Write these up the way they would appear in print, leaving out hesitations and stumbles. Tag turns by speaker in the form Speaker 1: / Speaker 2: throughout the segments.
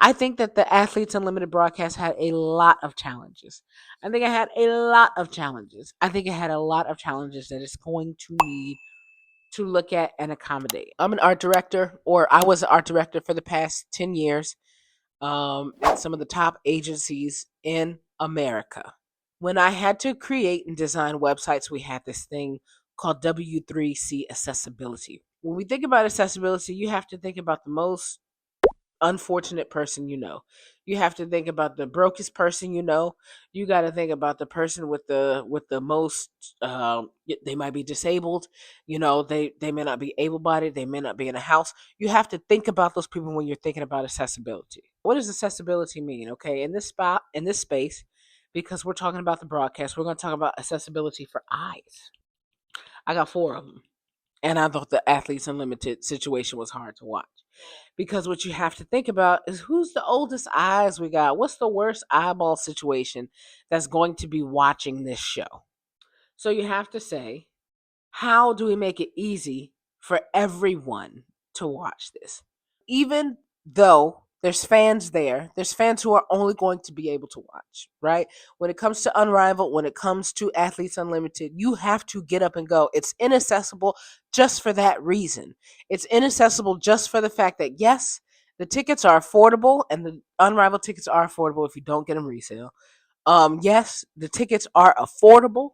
Speaker 1: I think that the Athletes Unlimited broadcast had a lot of challenges. I think it had a lot of challenges. I think it had a lot of challenges that it's going to need to look at and accommodate. I'm an art director, or I was an art director for the past 10 years at some of the top agencies in America. When I had to create and design websites, we had this thing called W3C accessibility. When we think about accessibility, you have to think about the most unfortunate person you know. You have to think about the brokest person you know. You got to think about the person with the most. They might be disabled. They may not be able-bodied. They may not be in a house. You have to think about those people when you're thinking about accessibility. What does accessibility mean? Okay, in this space, because we're talking about the broadcast, we're going to talk about accessibility for eyes. I got four of them, and I thought the Athletes Unlimited situation was hard to watch. Because what you have to think about is who's the oldest eyes we got? What's the worst eyeball situation that's going to be watching this show? So you have to say, how do we make it easy for everyone to watch this? Even though there's fans who are only going to be able to watch, right? When it comes to Unrivaled, when it comes to Athletes Unlimited, you have to get up and go. It's inaccessible just for that reason. It's inaccessible just for the fact that, yes, the tickets are affordable, and the Unrivaled tickets are affordable if you don't get them resale. Yes, the tickets are affordable,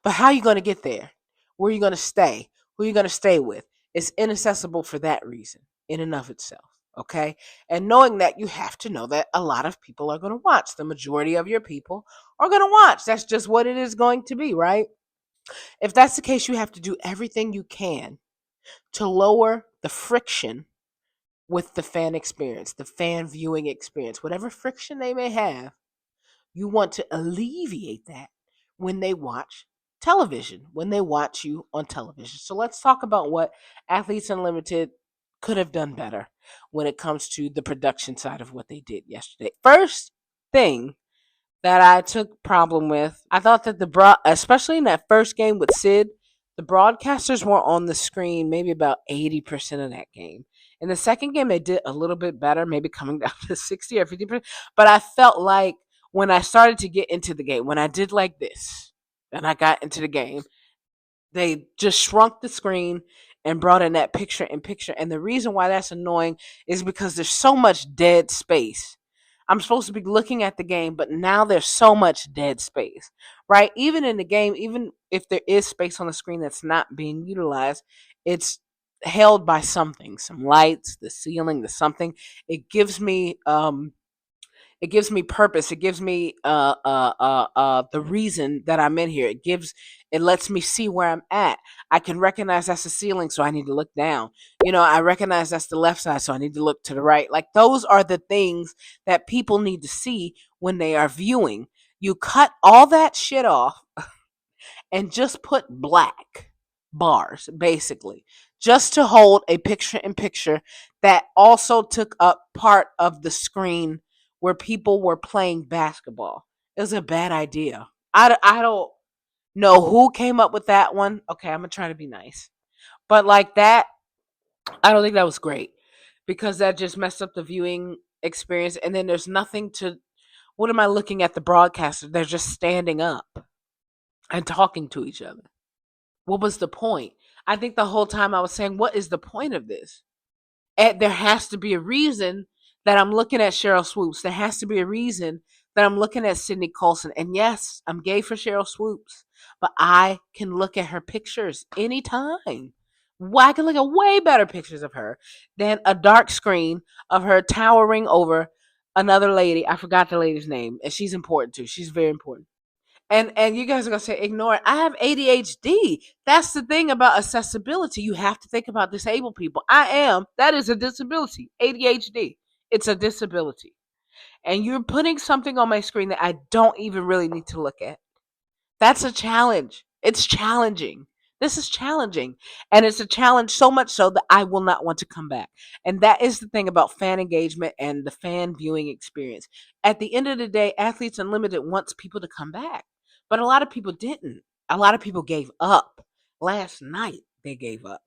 Speaker 1: but how are you going to get there? Where are you going to stay? Who are you going to stay with? It's inaccessible for that reason in and of itself. Okay. And knowing that, you have to know that a lot of people are going to watch. The majority of your people are going to watch. That's just what it is going to be, right? If that's the case, you have to do everything you can to lower the friction with the fan experience, the fan viewing experience, whatever friction they may have. You want to alleviate that when they watch television, when they watch you on television. So let's talk about what Athletes Unlimited could have done better when it comes to the production side of what they did yesterday. First thing that I took problem with, I thought that especially in that first game with Sid, the broadcasters were on the screen maybe about 80% of that game. In the second game, they did a little bit better, maybe coming down to 60 or 50%. But I felt like when I started to get into the game, when I did like this, and I got into the game, they just shrunk the screen and brought in that picture in picture. And the reason why that's annoying is because there's so much dead space. I'm supposed to be looking at the game, but now there's so much dead space, right? Even in the game, even if there is space on the screen that's not being utilized, it's held by something, some lights, the ceiling, the something. It gives me it gives me purpose. It gives me the reason that I'm in here. It lets me see where I'm at. I can recognize that's the ceiling, so I need to look down. I recognize that's the left side, so I need to look to the right. Like, those are the things that people need to see when they are viewing. You cut all that shit off and just put black bars, basically, just to hold a picture in picture that also took up part of the screen where people were playing basketball. It was a bad idea. I don't know who came up with that one. Okay, I'm going to try to be nice. But like that, I don't think that was great, because that just messed up the viewing experience. And then there's nothing to. What am I looking at the broadcaster? They're just standing up and talking to each other. What was the point? I think the whole time I was saying, what is the point of this? And there has to be a reason that I'm looking at Cheryl Swoops. There has to be a reason that I'm looking at Sydney Colson. And yes, I'm gay for Cheryl Swoops, but I can look at her pictures anytime. Well, I can look at way better pictures of her than a dark screen of her towering over another lady. I forgot the lady's name, and she's important too. She's very important. And you guys are gonna say ignore it. I have ADHD. That's the thing about accessibility. You have to think about disabled people. That is a disability. ADHD. It's a disability. And you're putting something on my screen that I don't even really need to look at. That's a challenge. It's challenging. This is challenging. And it's a challenge so much so that I will not want to come back. And that is the thing about fan engagement and the fan viewing experience. At the end of the day, Athletes Unlimited wants people to come back. But a lot of people didn't. A lot of people gave up. Last night, they gave up.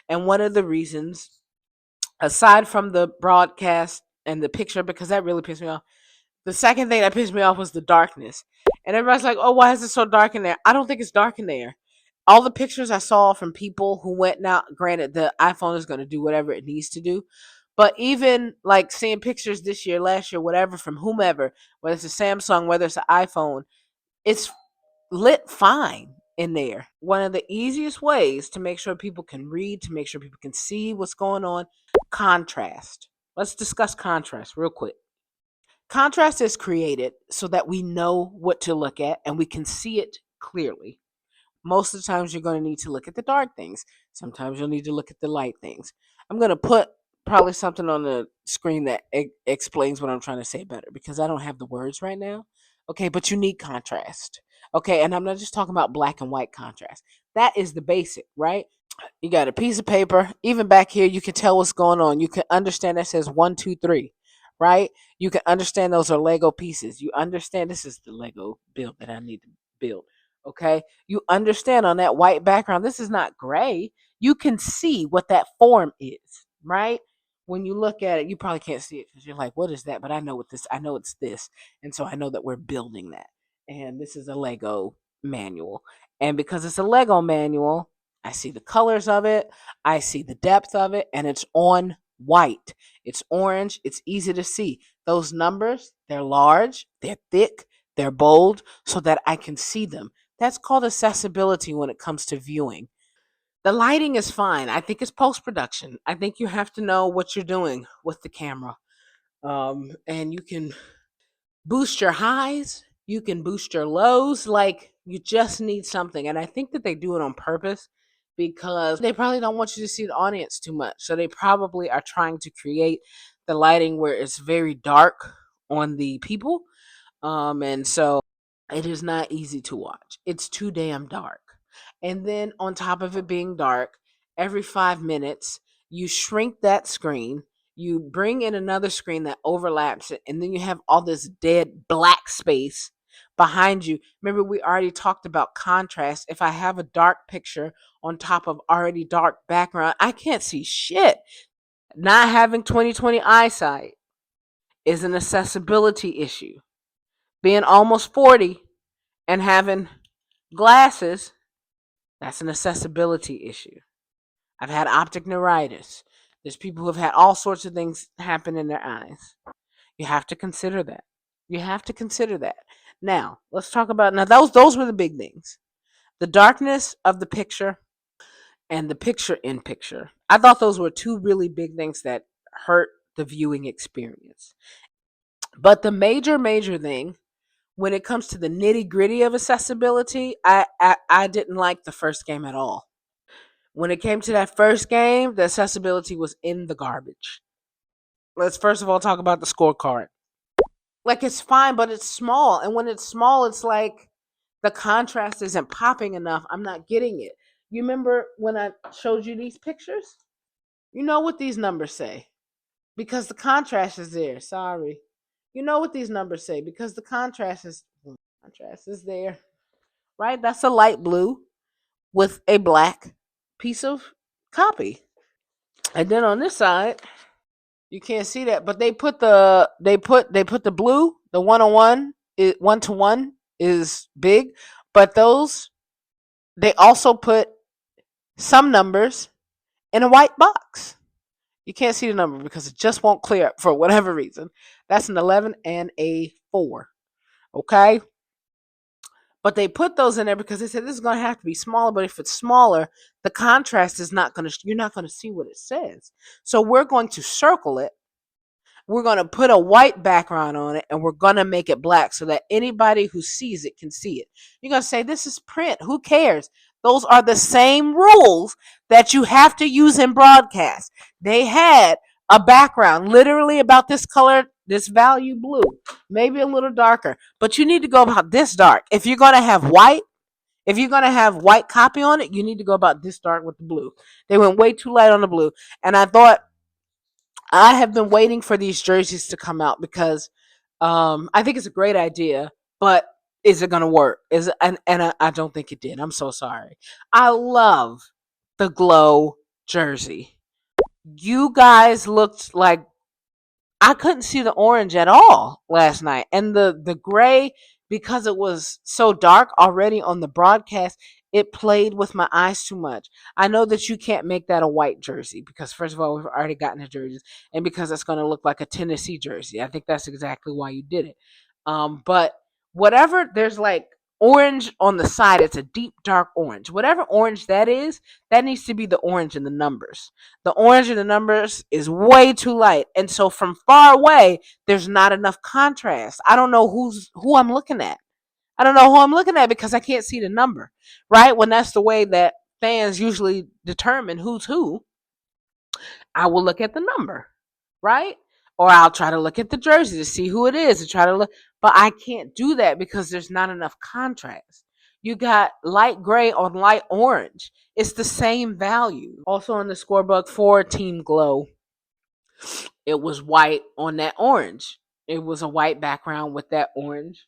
Speaker 1: And one of the reasons, aside from the broadcast and the picture, because that really pissed me off. The second thing that pissed me off was the darkness. And everybody's like, oh, why is it so dark in there? I don't think it's dark in there. All the pictures I saw from people who went, now, granted, the iPhone is going to do whatever it needs to do. But even like seeing pictures this year, last year, whatever, from whomever, whether it's a Samsung, whether it's an iPhone, it's lit fine in there. One of the easiest ways to make sure people can read, to make sure people can see what's going on, contrast. Let's discuss contrast real quick. Contrast is created so that we know what to look at and we can see it clearly. Most of the times, you're going to need to look at the dark things. Sometimes you'll need to look at the light things. I'm going to put probably something on the screen that explains what I'm trying to say better, because I don't have the words right now. Okay, but you need contrast. Okay, and I'm not just talking about black and white contrast. That is the basic, right? You got a piece of paper. Even back here, you can tell what's going on. You can understand that says 1, 2, 3, right? You can understand those are Lego pieces. You understand this is the Lego build that I need to build. Okay. You understand on that white background, this is not gray. You can see what that form is, right? When you look at it, you probably can't see it because you're like, what is that? But I know it's this. And so I know that we're building that. And this is a Lego manual. And because it's a Lego manual, I see the colors of it, I see the depth of it, and it's on white. It's orange, it's easy to see. Those numbers, they're large, they're thick, they're bold, so that I can see them. That's called accessibility when it comes to viewing. The lighting is fine. I think it's post production. I think you have to know what you're doing with the camera. And you can boost your highs, you can boost your lows. Like, you just need something. And I think that they do it on purpose because they probably don't want you to see the audience too much. So they probably are trying to create the lighting where it's very dark on the people. And so it is not easy to watch. It's too damn dark. And then on top of it being dark, every 5 minutes, you shrink that screen, you bring in another screen that overlaps it, and then you have all this dead black space behind you. Remember, we already talked about contrast. If I have a dark picture on top of already dark background, I can't see shit. Not having 20/20 eyesight is an accessibility issue. Being almost 40 and having glasses, that's an accessibility issue. I've had optic neuritis. There's people who have had all sorts of things happen in their eyes. You have to consider that. You have to consider that. Now, let's talk about, now those were the big things. The darkness of the picture and the picture in picture. I thought those were two really big things that hurt the viewing experience. But the major thing when it comes to the nitty gritty of accessibility, I didn't like the first game at all. When it came to that first game, the accessibility was in the garbage. Let's first of all talk about the scorecard. Like, it's fine, but it's small. And when it's small, it's like the contrast isn't popping enough. I'm not getting it. You remember when I showed you these pictures? You know what these numbers say because the contrast is there. Sorry. You know what these numbers say because the contrast is there. Right? That's a light blue with a black piece of copy. And then on this side, you can't see that, but they put the blue, the 1-on-1, 1-to-1 is big, but those, they also put some numbers in a white box. You can't see the number because it just won't clear up for whatever reason. That's an 11 and a 4. Okay? But they put those in there because they said this is going to have to be smaller. But if it's smaller, the contrast is not going to, you're not going to see what it says. So we're going to circle it. We're going to put a white background on it and we're going to make it black so that anybody who sees it can see it. You're going to say, this is print. Who cares? Those are the same rules that you have to use in broadcast. They had a background literally about this color, this value blue, maybe a little darker, but you need to go about this dark. If you're going to have white, if you're going to have white copy on it, you need to go about this dark with the blue. They went way too light on the blue. And I thought, I have been waiting for these jerseys to come out because I think it's a great idea, but is it going to work? I don't think it did. I'm so sorry. I love the glow jersey. You guys looked like I couldn't see the orange at all last night. And the gray, because it was so dark already on the broadcast, it played with my eyes too much. I know that you can't make that a white jersey because first of all, we've already gotten the jerseys, and because it's going to look like a Tennessee jersey. I think that's exactly why you did it. But whatever, there's like orange on the side. It's a deep dark orange. Whatever orange that is, that needs to be the orange in the numbers. The orange in the numbers is way too light, and so from far away there's not enough contrast. I don't know who I'm looking at. I don't know who I'm looking at because I can't see the number, right? When that's the way that fans usually determine who's who, I will look at the number, right? Or I'll try to look at the jersey to see who it is and try to look. But I can't do that because there's not enough contrast. You got light gray on light orange. It's the same value. Also on the scorebook for Team Glow, it was white on that orange. It was a white background with that orange.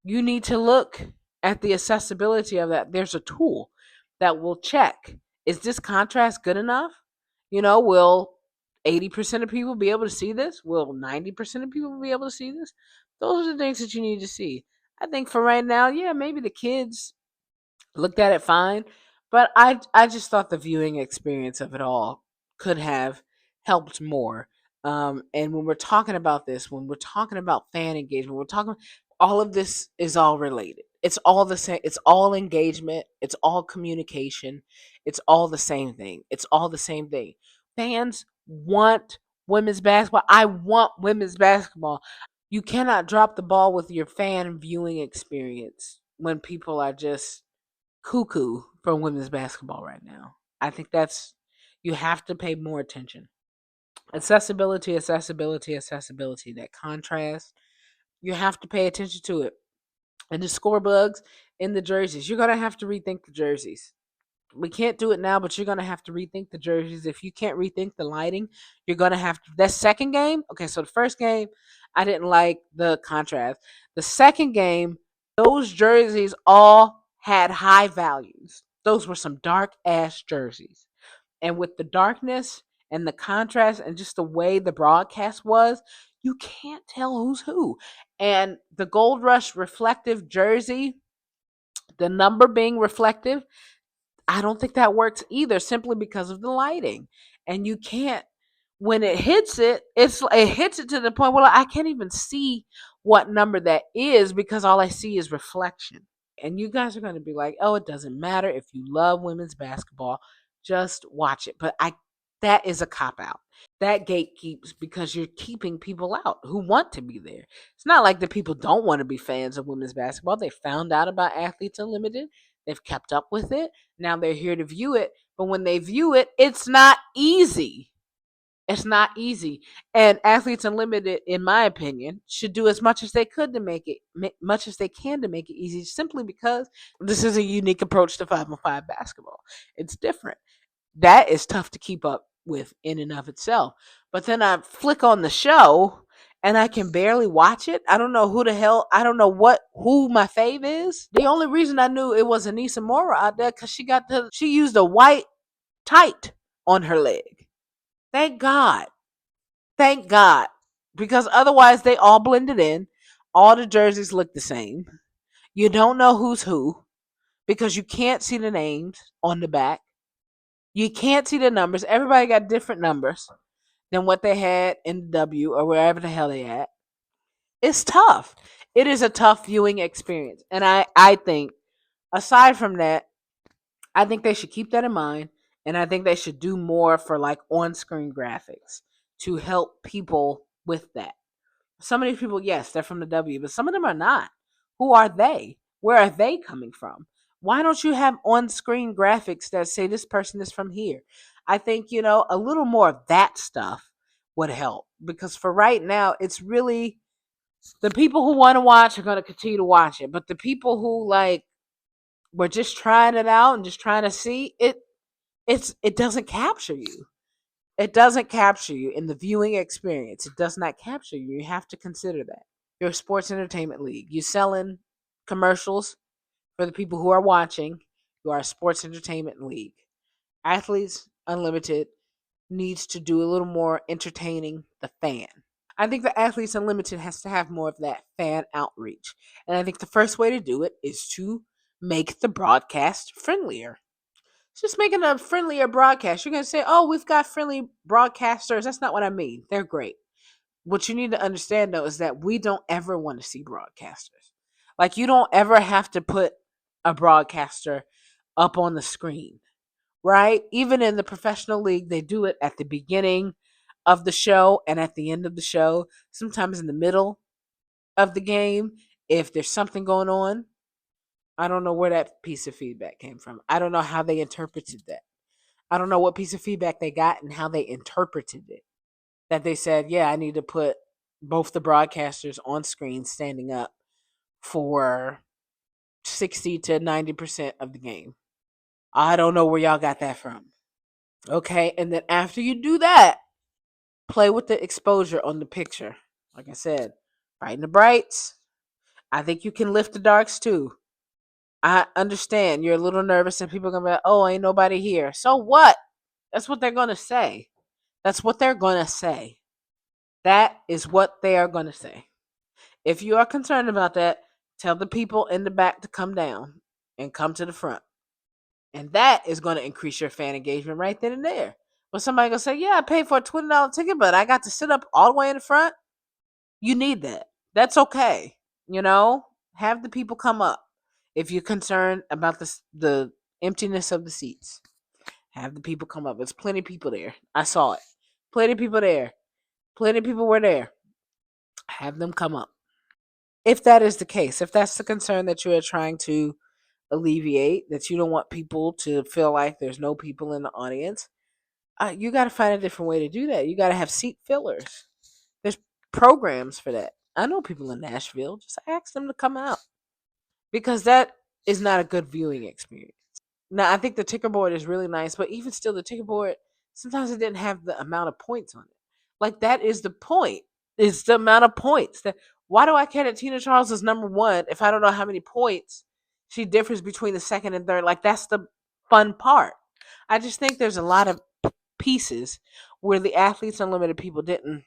Speaker 1: You need to look at the accessibility of that. There's a tool that will check, is this contrast good enough? Will 80% of people be able to see this? Will 90% of people be able to see this? Those are the things that you need to see. I think for right now, yeah, maybe the kids looked at it fine, but I just thought the viewing experience of it all could have helped more. And when we're talking about this, when we're talking about fan engagement, we're talking all of this is all related. It's all the same. It's all engagement. It's all communication. It's all the same thing. It's all the same thing. Fans want women's basketball. I want women's basketball. You cannot drop the ball with your fan viewing experience when people are just cuckoo for women's basketball right now. I think that's you have to pay more attention. Accessibility, accessibility, accessibility. That contrast, you have to pay attention to it. And the score bugs in the jerseys, you're gonna have to rethink the jerseys. We can't do it now, but you're gonna have to rethink the jerseys. If you can't rethink the lighting, you're gonna have to. That second game, okay. So the first game, I didn't like the contrast. The second game, those jerseys all had high values. Those were some dark ass jerseys, and with the darkness and the contrast and just the way the broadcast was, you can't tell who's who. And the Gold Rush reflective jersey, the number being reflective, I don't think that works either, simply because of the lighting. And you can't when it hits it, it hits it to the point where I can't even see what number that is because all I see is reflection. And you guys are going to be like, "Oh, it doesn't matter if you love women's basketball, just watch it." But I that is a cop out. That gatekeeps because you're keeping people out who want to be there. It's not like the people don't want to be fans of women's basketball. They found out about Athletes Unlimited. They've kept up with it. Now they're here to view it. But when they view it, it's not easy. It's not easy. And Athletes Unlimited, in my opinion, should do as much as they could to make it, much as they can to make it easy, simply because this is a unique approach to 5-on-5 basketball. It's different. That is tough to keep up with in and of itself. But then I flick on the show and I can barely watch it. I don't know who the hell, I don't know who my fave is. The only reason I knew it was Anissa Mora out there because she used a white tight on her leg. Thank God. Thank God. Because otherwise they all blended in. All the jerseys look the same. You don't know who's who because you can't see the names on the back. You can't see the numbers. Everybody got different numbers than what they had in W or wherever the hell they at. It's tough. It is a tough viewing experience. And I think, aside from that, I think they should keep that in mind. And I think they should do more for like on screen graphics to help people with that. Some of these people, yes, they're from the W, but some of them are not. Who are they? Where are they coming from? Why don't you have on screen graphics that say this person is from here? I think, a little more of that stuff would help because for right now, it's really the people who want to watch are going to continue to watch it. But the people who like were just trying it out and just trying to see it, it doesn't capture you. It doesn't capture you in the viewing experience. It does not capture you. You have to consider that. You're a sports entertainment league. You selling commercials for the people who are watching. You are a sports entertainment league. Athletes Unlimited needs to do a little more entertaining the fan. I think the Athletes Unlimited has to have more of that fan outreach. And I think the first way to do it is to make the broadcast friendlier. Just making a friendlier broadcast. You're going to say, oh, we've got friendly broadcasters. That's not what I mean. They're great. What you need to understand, though, is that we don't ever want to see broadcasters. Like, you don't ever have to put a broadcaster up on the screen, right? Even in the professional league, they do it at the beginning of the show and at the end of the show, sometimes in the middle of the game, if there's something going on. I don't know where that piece of feedback came from. I don't know how they interpreted that. I don't know what piece of feedback they got and how they interpreted it. That they said, yeah, I need to put both the broadcasters on screen standing up for 60 to 90% of the game. I don't know where y'all got that from. Okay, and then after you do that, play with the exposure on the picture. Like I said, brighten the brights. I think you can lift the darks too. I understand you're a little nervous and people are going to be like, oh, ain't nobody here. So what? That's what they're going to say. That's what they're going to say. That is what they are going to say. If you are concerned about that, tell the people in the back to come down and come to the front. And that is going to increase your fan engagement right then and there. When somebody going to say, yeah, I paid for a $20 ticket, but I got to sit up all the way in the front. You need that. That's okay. Have the people come up. If you're concerned about the emptiness of the seats, have the people come up. There's plenty of people there. I saw it. Plenty of people there. Plenty of people were there. Have them come up. If that is the case, if that's the concern that you are trying to alleviate, that you don't want people to feel like there's no people in the audience, you got to find a different way to do that. You got to have seat fillers. There's programs for that. I know people in Nashville. Just ask them to come out because that is not a good viewing experience. Now, I think the ticker board is really nice, but even still, the ticker board, sometimes it didn't have the amount of points on it. Like, that is the point. It's the amount of points. Why do I care that Tina Charles is number one if I don't know how many points she differs between the second and third? Like, that's the fun part. I just think there's a lot of pieces where the Athletes Unlimited people didn't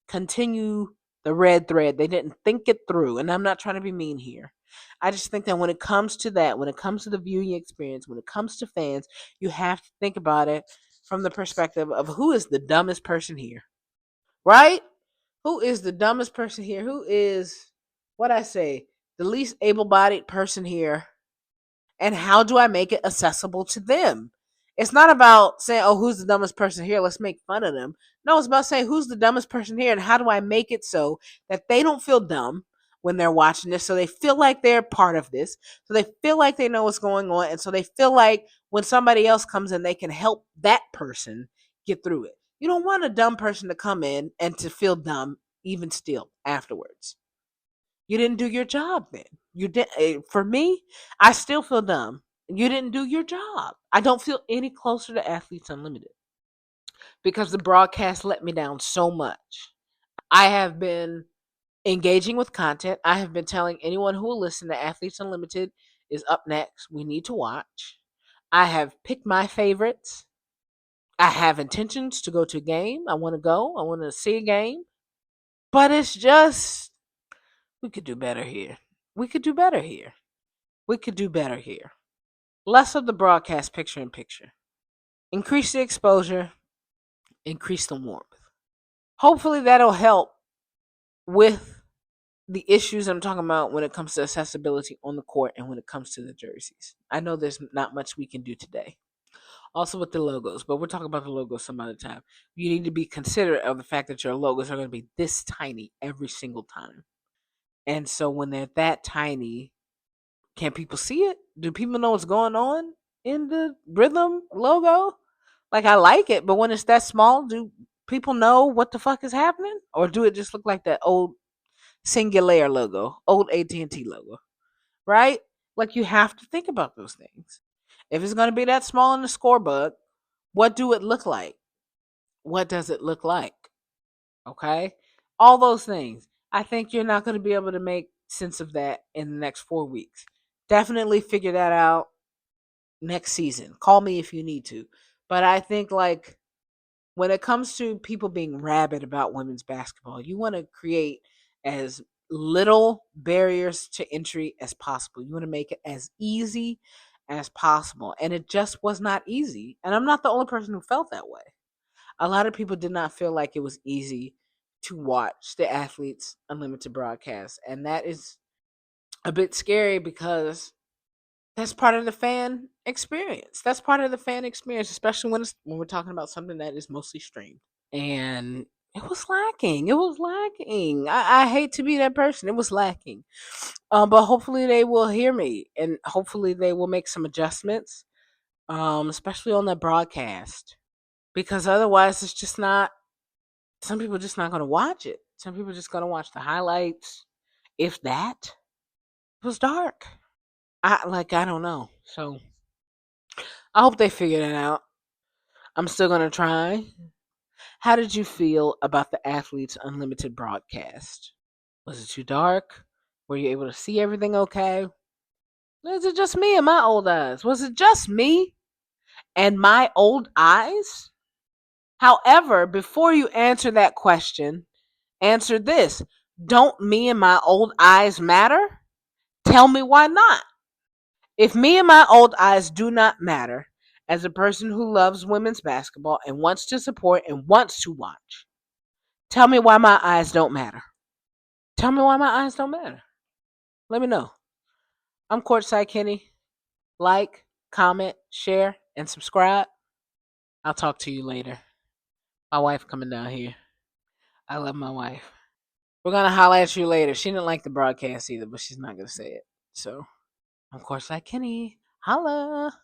Speaker 1: continue the red thread. They didn't think it through. And I'm not trying to be mean here. I just think that when it comes to that, when it comes to the viewing experience, when it comes to fans, you have to think about it from the perspective of who is the dumbest person here, right? Who is the dumbest person here? Who is, what I say, the least able bodied person here? And how do I make it accessible to them? It's not about saying, oh, who's the dumbest person here? Let's make fun of them. No, it's about saying, who's the dumbest person here? And how do I make it so that they don't feel dumb when they're watching this? So they feel like they're part of this. So they feel like they know what's going on. And so they feel like when somebody else comes in, they can help that person get through it. You don't want a dumb person to come in and to feel dumb even still afterwards. You didn't do your job then. You did. For me, I still feel dumb. You didn't do your job. I don't feel any closer to Athletes Unlimited because the broadcast let me down so much. I have been engaging with content. I have been telling anyone who will listen that Athletes Unlimited is up next. We need to watch. I have picked my favorites. I have intentions to go to a game. I want to go. I want to see a game. But it's just, we could do better here. We could do better here. We could do better here. Less of the broadcast picture in picture. Increase the exposure, increase the warmth. Hopefully that'll help with the issues I'm talking about when it comes to accessibility on the court and when it comes to the jerseys. I know there's not much we can do today. Also with the logos, but we'll talk about the logos some other time. You need to be considerate of the fact that your logos are going to be this tiny every single time. And so when they're that tiny, can people see it? Do people know what's going on in the Rhythm logo? Like, I like it, but when it's that small, do people know what the fuck is happening? Or do it just look like that old Singular logo, old AT&T logo, right? Like, you have to think about those things. If it's going to be that small in the scorebook, what do it look like? What does it look like? Okay? All those things. I think you're not going to be able to make sense of that in the next 4 weeks. Definitely figure that out next season. Call me if you need to. But I think, like, when it comes to people being rabid about women's basketball, you want to create as little barriers to entry as possible. You want to make it as easy as possible. And it just was not easy. And I'm not the only person who felt that way. A lot of people did not feel like it was easy to watch the Athletes Unlimited broadcast. And that is a bit scary because that's part of the fan experience. That's part of the fan experience, especially when we're talking about something that is mostly streamed. And it was lacking. It was lacking. I hate to be that person. It was lacking. But hopefully they will hear me, and hopefully they will make some adjustments, especially on the broadcast, because otherwise it's just not. Some people are just not going to watch it. Some people are just going to watch the highlights, if that. It was dark. I don't know. So I hope they figure it out. I'm still gonna try. How did you feel about the Athletes Unlimited broadcast? Was it too dark? Were you able to see everything okay? Was it just me and my old eyes? Was it just me and my old eyes? However, before you answer that question, answer this. Don't me and my old eyes matter? Tell me why not. If me and my old eyes do not matter, as a person who loves women's basketball and wants to support and wants to watch, tell me why my eyes don't matter. Tell me why my eyes don't matter. Let me know. I'm Courtside Kenny. Like, comment, share, and subscribe. I'll talk to you later. My wife coming down here. I love my wife. We're gonna holler at you later. She didn't like the broadcast either, but she's not gonna say it. So, I'm Courtside Kenny. Holla.